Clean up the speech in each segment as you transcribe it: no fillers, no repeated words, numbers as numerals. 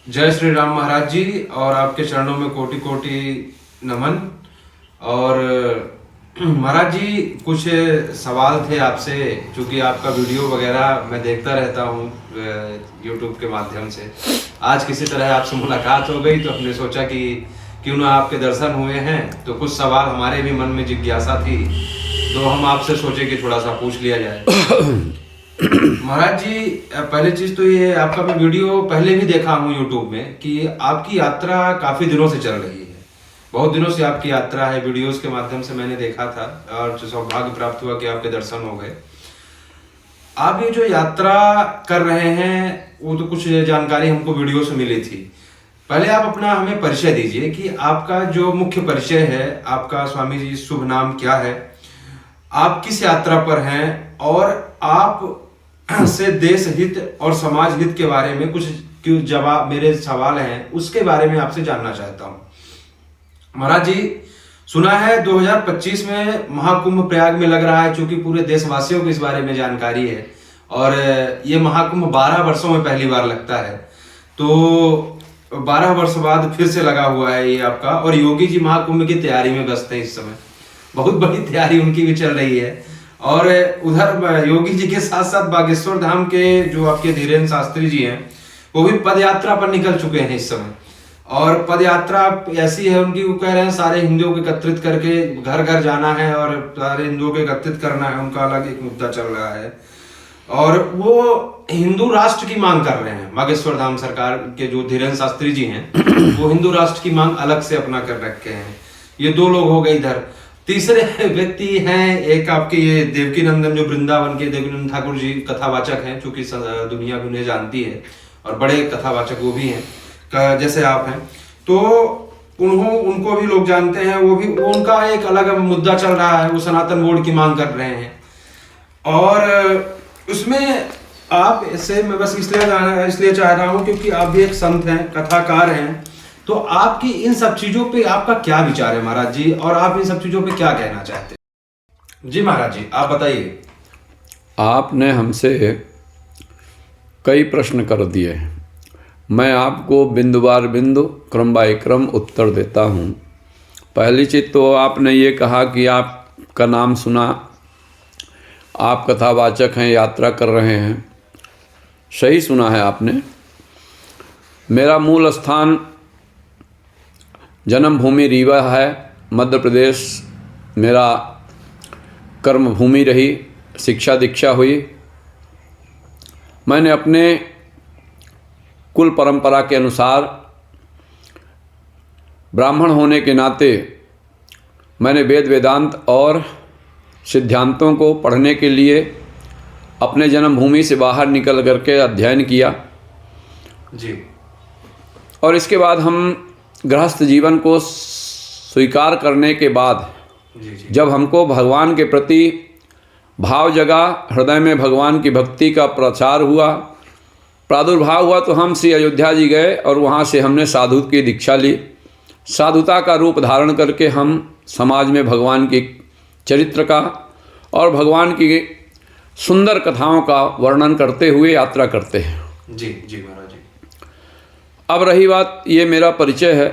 जय श्री राम महाराज जी, और आपके चरणों में कोटि कोटि नमन। और महाराज जी, कुछ सवाल थे आपसे, क्योंकि आपका वीडियो वगैरह मैं देखता रहता हूँ यूट्यूब के माध्यम से। आज किसी तरह आपसे मुलाकात हो गई तो हमने सोचा कि क्यों ना आपके दर्शन हुए हैं तो कुछ सवाल हमारे भी मन में जिज्ञासा थी, तो हम आपसे सोचे कि थोड़ा सा पूछ लिया जाए। महाराज जी, पहली चीज तो ये, आपका मैं वीडियो पहले भी देखा हूँ यूट्यूब में कि आपकी यात्रा काफी दिनों से चल रही है। बहुत दिनों से आपकी यात्रा है, वीडियोस के माध्यम से मैंने देखा था और जो सौभाग्य प्राप्त हुआ कि आपके दर्शन हो गए। आप ये जो यात्रा कर रहे हैं वो तो कुछ जानकारी हमको वीडियो से मिली थी। पहले आप अपना हमें परिचय दीजिए कि आपका जो मुख्य परिचय है, आपका स्वामी जी शुभ नाम क्या है, आप किस यात्रा पर हैं, और आप से देश हित और समाज हित के बारे में कुछ जवाब, मेरे सवाल हैं उसके बारे में आपसे जानना चाहता हूं। महाराज जी, सुना है 2025 में महाकुंभ प्रयाग में लग रहा है, क्योंकि पूरे देशवासियों को इस बारे में जानकारी है, और ये महाकुंभ 12 वर्षों में पहली बार लगता है। तो 12 वर्ष बाद फिर से लगा हुआ है ये आपका, और योगी जी महाकुंभ की तैयारी में व्यस्त है इस समय। बहुत बड़ी तैयारी उनकी भी चल रही है। और उधर योगी जी के साथ साथ बागेश्वर धाम के जो आपके धीरेन्द्र शास्त्री जी हैं, वो भी पद यात्रा पर निकल चुके हैं इस समय। और पद यात्रा ऐसी है उनकी, वो कह रहे हैं सारे हिंदुओं को एकत्रित करके घर घर जाना है और सारे हिंदुओं को एकत्रित करना है, उनका अलग एक मुद्दा चल रहा है। और वो हिंदू राष्ट्र की मांग कर रहे हैं। बागेश्वर धाम सरकार के जो धीरेन्द्र शास्त्री जी हैं वो हिंदू राष्ट्र की मांग अलग से अपना कर रखे हैं। ये दो लोग हो गए इधर। तीसरे व्यक्ति हैं एक आपके ये देवकी नंदन, जो वृंदावन के देवकीनंदन ठाकुर जी कथावाचक हैं, चूंकि दुनिया भी उन्हें जानती है, और बड़े कथावाचक वो भी हैं जैसे आप हैं। तो उनको भी लोग जानते हैं, वो भी, उनका एक अलग मुद्दा चल रहा है, वो सनातन बोर्ड की मांग कर रहे हैं। और उसमें आप इससे, मैं बस इसलिए चाह रहा हूं क्योंकि आप भी एक संत हैं, कथाकार हैं, तो आपकी इन सब चीजों पे आपका क्या विचार है महाराज जी, और आप इन सब चीजों पे क्या कहना चाहते हैं? जी महाराज जी, आप बताइए। आपने हमसे कई प्रश्न कर दिए, मैं आपको बिंदुवार बिंदु क्रम बाय क्रम उत्तर देता हूँ। पहली चीज़ तो आपने ये कहा कि आपका नाम सुना, आप कथावाचक हैं, यात्रा कर रहे हैं। सही सुना है आपने। मेरा मूल स्थान जन्मभूमि रीवा है, मध्य प्रदेश मेरा कर्म भूमि रही, शिक्षा दीक्षा हुई। मैंने अपने कुल परंपरा के अनुसार ब्राह्मण होने के नाते मैंने वेद वेदांत और सिद्धांतों को पढ़ने के लिए अपने जन्मभूमि से बाहर निकल करके अध्ययन किया जी। और इसके बाद हम गृहस्थ जीवन को स्वीकार करने के बाद जब हमको भगवान के प्रति भाव जगा, हृदय में भगवान की भक्ति का प्रचार हुआ, प्रादुर्भाव हुआ, तो हम श्री अयोध्या जी गए और वहाँ से हमने साधु की दीक्षा ली। साधुता का रूप धारण करके हम समाज में भगवान के चरित्र का और भगवान की सुंदर कथाओं का वर्णन करते हुए यात्रा करते हैं। जी जी महाराज जी। अब रही बात, ये मेरा परिचय है।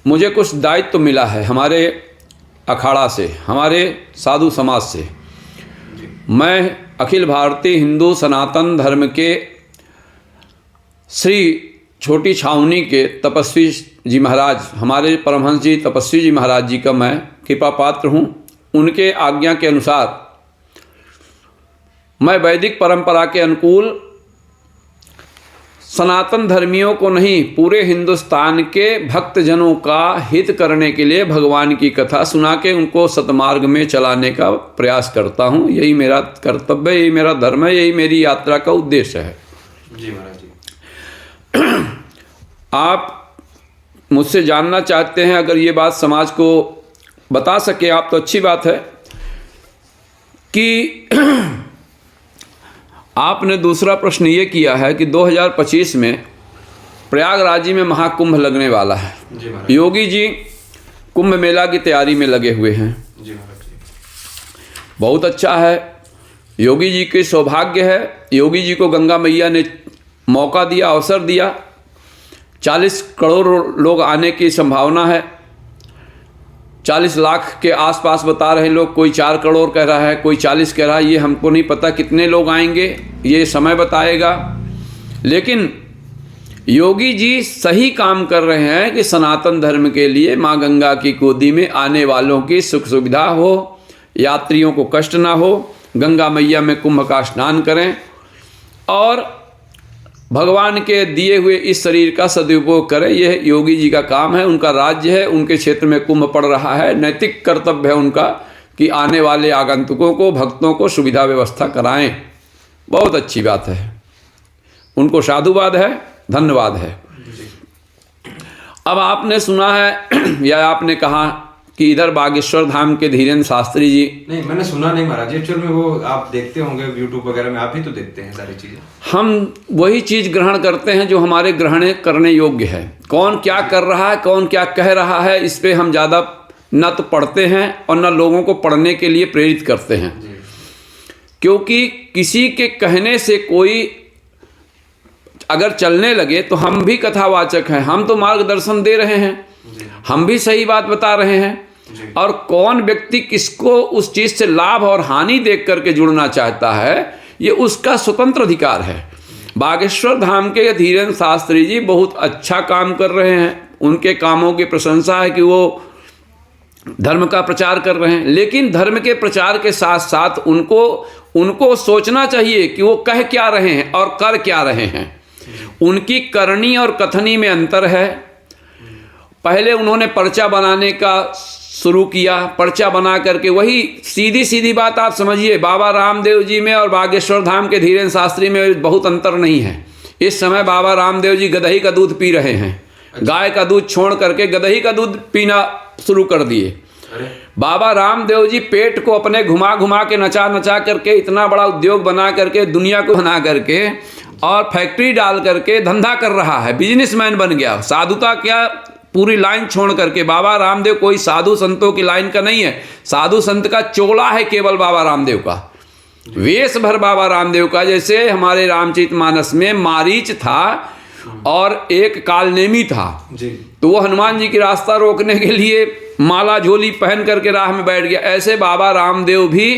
मुझे कुछ दायित्व मिला है हमारे अखाड़ा से, हमारे साधु समाज से। मैं अखिल भारतीय हिंदू सनातन धर्म के श्री छोटी छावनी के तपस्वी जी महाराज, हमारे परमहंस जी तपस्वी जी महाराज जी का मैं कृपा पात्र हूँ। उनके आज्ञा के अनुसार मैं वैदिक परंपरा के अनुकूल सनातन धर्मियों को नहीं, पूरे हिंदुस्तान के भक्तजनों का हित करने के लिए भगवान की कथा सुना के उनको सतमार्ग में चलाने का प्रयास करता हूँ। यही मेरा कर्तव्य, यही मेरा धर्म है, यही मेरी यात्रा का उद्देश्य है। जी महाराज जी। आप मुझसे जानना चाहते हैं, अगर ये बात समाज को बता सके आप तो अच्छी बात है कि आपने दूसरा प्रश्न ये किया है कि 2025 में प्रयागराज में महाकुंभ लगने वाला है। योगी जी कुंभ मेला की तैयारी में लगे हुए हैं। बहुत अच्छा है, योगी जी के सौभाग्य है। योगी जी को गंगा मैया ने मौका दिया, अवसर दिया 40 करोड़ लोग आने की संभावना है। 40 लाख के आसपास बता रहे लोग, कोई 4 करोड़ कह रहा है, कोई 40 कह रहा है। ये हमको नहीं पता कितने लोग आएंगे, ये समय बताएगा। लेकिन योगी जी सही काम कर रहे हैं कि सनातन धर्म के लिए माँ गंगा की गोदी में आने वालों की सुख सुविधा हो, यात्रियों को कष्ट ना हो, गंगा मैया में कुंभ का स्नान करें और भगवान के दिए हुए इस शरीर का सदुपयोग करें। यह योगी जी का काम है, उनका राज्य है, उनके क्षेत्र में कुंभ पड़ रहा है, नैतिक कर्तव्य है उनका कि आने वाले आगंतुकों को, भक्तों को सुविधा व्यवस्था कराएं। बहुत अच्छी बात है, उनको साधुवाद है, धन्यवाद है। अब आपने सुना है या आपने कहा कि इधर बागेश्वर धाम के धीरेन्द्र शास्त्री जी। नहीं, मैंने सुना नहीं महाराज। एक्चुअल में वो आप देखते होंगे यूट्यूब वगैरह में, आप भी तो देखते हैं सारी चीजें। हम वही चीज ग्रहण करते हैं जो हमारे ग्रहण करने योग्य है। कौन क्या कर रहा है, कौन क्या कह रहा है, इस पे हम ज़्यादा न तो पढ़ते हैं और न लोगों को पढ़ने के लिए प्रेरित करते हैं, क्योंकि किसी के कहने से कोई अगर चलने लगे तो हम भी कथावाचक हैं, हम तो मार्गदर्शन दे रहे हैं, हम भी सही बात बता रहे हैं। और कौन व्यक्ति किसको उस चीज़ से लाभ और हानि देख करके जुड़ना चाहता है, ये उसका स्वतंत्र अधिकार है। बागेश्वर धाम के धीरेन्द्र शास्त्री जी बहुत अच्छा काम कर रहे हैं, उनके कामों की प्रशंसा है कि वो धर्म का प्रचार कर रहे हैं। लेकिन धर्म के प्रचार के साथ साथ उनको सोचना चाहिए कि वो कह क्या रहे हैं और कर क्या रहे हैं। उनकी करनी और कथनी में अंतर है। पहले उन्होंने पर्चा बनाने का शुरू किया, पर्चा बना करके वही सीधी सीधी बात आप समझिए, बाबा रामदेव जी में और बागेश्वर धाम के धीरेन्द्र शास्त्री में बहुत अंतर नहीं है। इस समय बाबा रामदेव जी गदही का दूध पी रहे हैं, गाय का दूध छोड़ करके गदही का दूध पीना शुरू कर दिए। बाबा रामदेव जी पेट को अपने घुमा घुमा के नचा नचा करके इतना बड़ा उद्योग बना करके, दुनिया को बना करके और फैक्ट्री डाल करके धंधा कर रहा है, बिजनेसमैन बन गया। साधुता क्या पूरी लाइन छोड़ करके, बाबा रामदेव कोई साधु संतों की लाइन का नहीं है, साधु संत का चोला है केवल बाबा रामदेव का, वेश भर बाबा रामदेव का। जैसे हमारे रामचरितमानस में मारीच था और एक कालनेमी था जी, तो वो हनुमान जी की रास्ता रोकने के लिए माला झोली पहन करके राह में बैठ गया। ऐसे बाबा रामदेव भी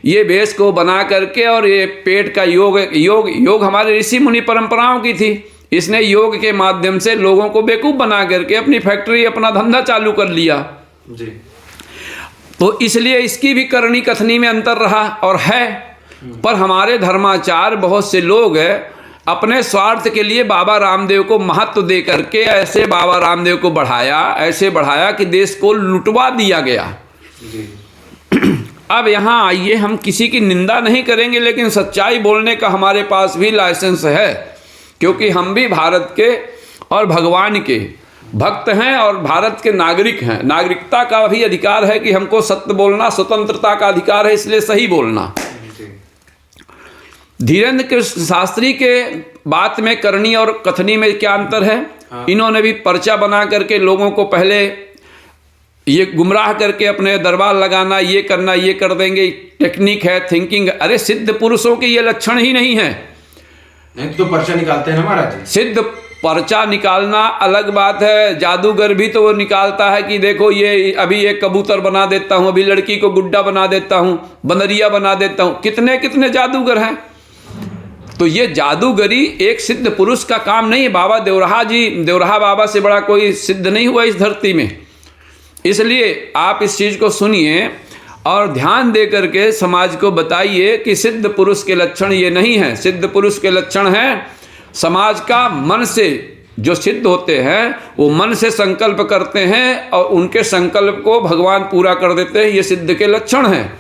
ये वेश को बना करके और ये पेट का योग हमारे ऋषि मुनि परंपराओं की थी। इसने योग के माध्यम से लोगों को बेवकूफ़ बना करके अपनी फैक्ट्री, अपना धंधा चालू कर लिया जी। तो इसलिए इसकी भी करनी कथनी में अंतर रहा और है। पर हमारे धर्माचार्य बहुत से लोग अपने स्वार्थ के लिए बाबा रामदेव को महत्व दे करके ऐसे बाबा रामदेव को ऐसे बढ़ाया कि देश को लुटवा दिया गया जी। अब यहाँ आइए, हम किसी की निंदा नहीं करेंगे, लेकिन सच्चाई बोलने का हमारे पास भी लाइसेंस है, क्योंकि हम भी भारत के और भगवान के भक्त हैं और भारत के नागरिक हैं। नागरिकता का भी अधिकार है कि हमको सत्य बोलना, स्वतंत्रता का अधिकार है, इसलिए सही बोलना। धीरेन्द्र कृष्ण शास्त्री के बात में करनी और कथनी में क्या अंतर है? इन्होंने भी पर्चा बना करके लोगों को पहले ये गुमराह करके अपने दरबार लगाना, ये करना, ये कर देंगे, टेक्निक है, थिंकिंग। अरे सिद्ध पुरुषों के ये लक्षण ही नहीं है। नहीं तो पर्चा निकालते हैं महाराज जी। सिद्ध पर्चा निकालना अलग बात है, जादूगर भी तो वो निकालता है कि देखो ये अभी एक कबूतर बना देता हूँ, अभी लड़की को गुड्डा बना देता हूँ, बनरिया बना देता हूँ। कितने कितने जादूगर हैं। तो ये जादूगरी एक सिद्ध पुरुष का काम नहीं है। बाबा देवराहा बाबा से बड़ा कोई सिद्ध नहीं हुआ इस धरती में। इसलिए आप इस चीज़ को सुनिए और ध्यान दे करके समाज को बताइए कि सिद्ध पुरुष के लक्षण ये नहीं है। सिद्ध पुरुष के लक्षण हैं समाज का मन से जो सिद्ध होते हैं, वो मन से संकल्प करते हैं और उनके संकल्प को भगवान पूरा कर देते हैं। ये सिद्ध के लक्षण हैं,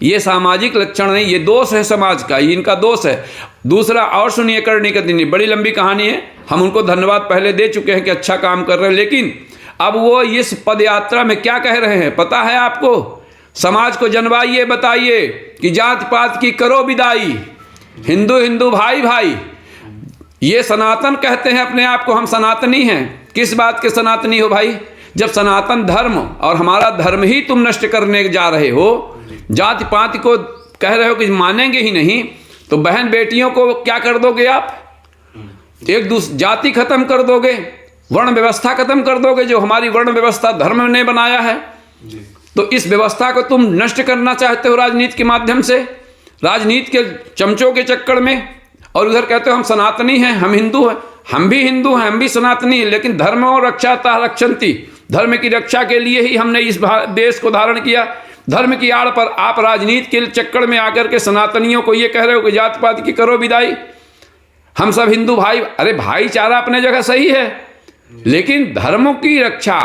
ये सामाजिक लक्षण नहीं, ये दोष है समाज का, ये इनका दोष है। दूसरा और सुनिए, करनी कथनी बड़ी लंबी कहानी है, हम उनको धन्यवाद पहले दे चुके हैं कि अच्छा काम कर रहे हैं। लेकिन अब वो इस पद यात्रा में क्या कह रहे हैं पता है आपको? समाज को जनवाइए, बताइए कि जात पात की करो विदाई, हिंदू हिंदू भाई भाई। ये सनातन कहते हैं अपने आप को, हम सनातनी हैं। किस बात के सनातनी हो भाई? जब सनातन धर्म और हमारा धर्म ही तुम नष्ट करने जा रहे हो, जाति पाति को कह रहे हो कि मानेंगे ही नहीं, तो बहन बेटियों को क्या कर दोगे आप? एक दूसरी जाति खत्म कर दोगे, वर्ण व्यवस्था खत्म कर दोगे, जो हमारी वर्ण व्यवस्था धर्म ने बनाया है। जी। तो इस व्यवस्था को तुम नष्ट करना चाहते हो राजनीति के माध्यम से, राजनीति के चमचों के चक्कर में, और उधर कहते हो हम सनातनी हैं, हम हिंदू हैं। हम भी हिंदू हैं, हम भी सनातनी हैं, लेकिन धर्म और रक्षाता रक्षन्ति, धर्म की रक्षा के लिए ही हमने इस देश को धारण किया। धर्म की आड़ पर आप राजनीति के चक्कर में आकर के सनातनियों को ये कह रहे हो कि जात पात की करो विदाई, हम सब हिंदू भाई। अरे भाईचारा अपने जगह सही है, लेकिन धर्मों की रक्षा,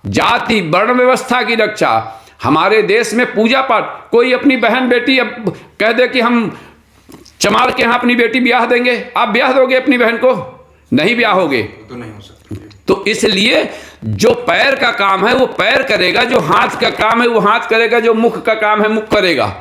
जाति वर्ण व्यवस्था की रक्षा, हमारे देश में पूजा पाठ, कोई अपनी बहन बेटी अब कह दे कि हम चमार के यहाँ अपनी बेटी ब्याह देंगे, आप ब्याह दोगे अपनी बहन को? नहीं ब्याह होगे। तो नहीं हो सकता। तो इसलिए जो पैर का काम है वो पैर करेगा, जो हाथ का काम है वो हाथ करेगा, जो मुख का काम है मुख करेगा।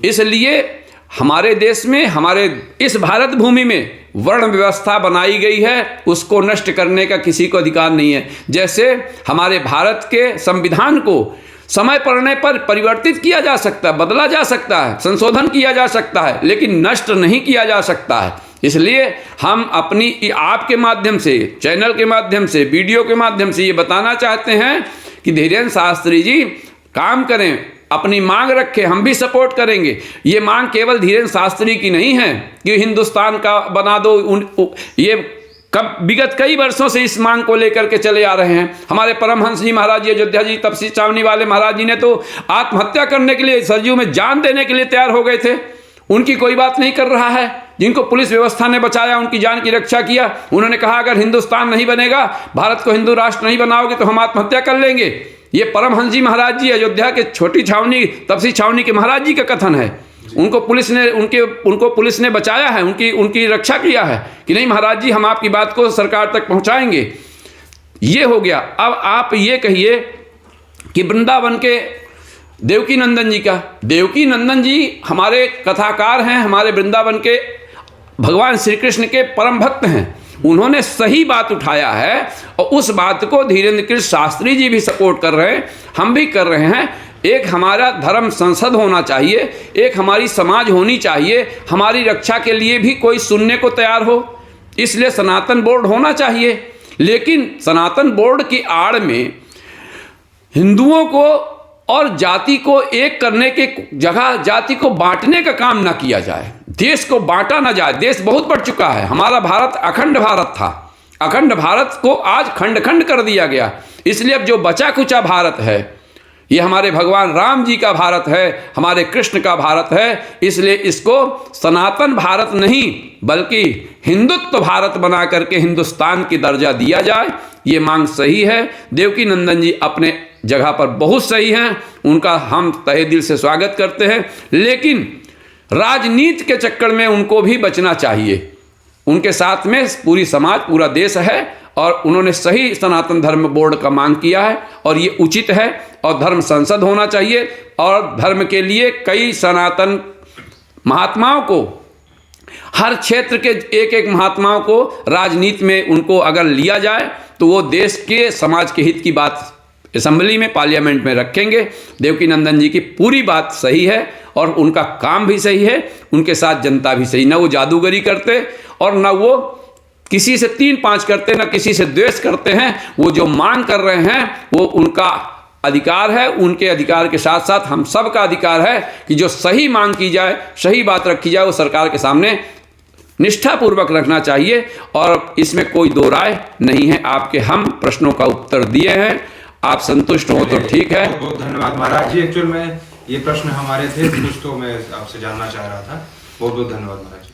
इसलिए हमारे देश में, हमारे इस भारत भूमि में वर्ण व्यवस्था बनाई गई है, उसको नष्ट करने का किसी को अधिकार नहीं है। जैसे हमारे भारत के संविधान को समय पड़ने पर परिवर्तित किया जा सकता है, बदला जा सकता है, संशोधन किया जा सकता है, लेकिन नष्ट नहीं किया जा सकता है। इसलिए हम अपनी आपके माध्यम से, चैनल के माध्यम से, वीडियो के माध्यम से ये बताना चाहते हैं कि धीरेन्द्र शास्त्री जी काम करें, अपनी मांग रखें, हम भी सपोर्ट करेंगे। ये मांग केवल धीरेन्द्र शास्त्री की नहीं है कि हिंदुस्तान का बना दो, ये कब विगत कई वर्षों से इस मांग को लेकर के चले आ रहे हैं। हमारे परमहंस जी महाराज जी, अयोध्या जी, तपसी छावनी वाले महाराज जी ने तो आत्महत्या करने के लिए, सरयू में जान देने के लिए तैयार हो गए थे। उनकी कोई बात नहीं कर रहा है, जिनको पुलिस व्यवस्था ने बचाया, उनकी जान की रक्षा किया। उन्होंने कहा अगर हिंदुस्तान नहीं बनेगा, भारत को हिंदू राष्ट्र नहीं बनाओगे तो हम आत्महत्या कर लेंगे। ये परमहंस जी महाराज जी, अयोध्या के छोटी छावनी, तपसी छावनी के महाराज जी का कथन है। उनको पुलिस ने बचाया है, उनकी रक्षा किया है कि नहीं महाराज जी, हम आपकी बात को सरकार तक पहुंचाएंगे। ये हो गया। अब आप ये कहिए कि वृंदावन के देवकी नंदन जी का, देवकी नंदन जी हमारे कथाकार हैं, हमारे वृंदावन के भगवान श्री कृष्ण के परम भक्त हैं। उन्होंने सही बात उठाया है और उस बात को धीरेन्द्र कृष्ण शास्त्री जी भी सपोर्ट कर रहे हैं, हम भी कर रहे हैं। एक हमारा धर्म संसद होना चाहिए, एक हमारी समाज होनी चाहिए, हमारी रक्षा के लिए भी कोई सुनने को तैयार हो, इसलिए सनातन बोर्ड होना चाहिए। लेकिन सनातन बोर्ड की आड़ में हिंदुओं को और जाति को एक करने के जगह जाति को बांटने का काम ना किया जाए, देश को बांटा ना जाए। देश बहुत बढ़ चुका है, हमारा भारत अखंड भारत था, अखंड भारत को आज खंड खंड कर दिया गया। इसलिए अब जो बचा कुचा भारत है, ये हमारे भगवान राम जी का भारत है, हमारे कृष्ण का भारत है। इसलिए इसको सनातन भारत नहीं बल्कि हिंदुत्व भारत बना करके हिंदुस्तान की दर्जा दिया जाए, ये मांग सही है। देवकी नंदन जी अपने जगह पर बहुत सही हैं, उनका हम तहे दिल से स्वागत करते हैं, लेकिन राजनीति के चक्कर में उनको भी बचना चाहिए। उनके साथ में पूरी समाज, पूरा देश है, और उन्होंने सही सनातन धर्म बोर्ड का मांग किया है और ये उचित है। और धर्म संसद होना चाहिए, और धर्म के लिए कई सनातन महात्माओं को, हर क्षेत्र के एक एक महात्माओं को राजनीति में उनको अगर लिया जाए तो वो देश के समाज के हित की बात असेंबली में, पार्लियामेंट में रखेंगे। देवकी नंदन जी की पूरी बात सही है और उनका काम भी सही है, उनके साथ जनता भी सही। ना वो जादूगरी करते और ना वो किसी से 3-5 करते, ना किसी से द्वेष करते हैं। वो जो मांग कर रहे हैं वो उनका अधिकार है, उनके अधिकार के साथ साथ हम सब का अधिकार है कि जो सही मांग की जाए, सही बात रखी जाए, वो सरकार के सामने निष्ठापूर्वक रखना चाहिए। और इसमें कोई दो राय नहीं है। आपके हम प्रश्नों का उत्तर दिए हैं, आप संतुष्ट हो तो ठीक है। बहुत धन्यवाद महाराज जी। एक्चुअल में ये प्रश्न हमारे थे, कुछ तो मैं आपसे जानना चाह रहा था। बहुत बहुत धन्यवाद महाराज जी।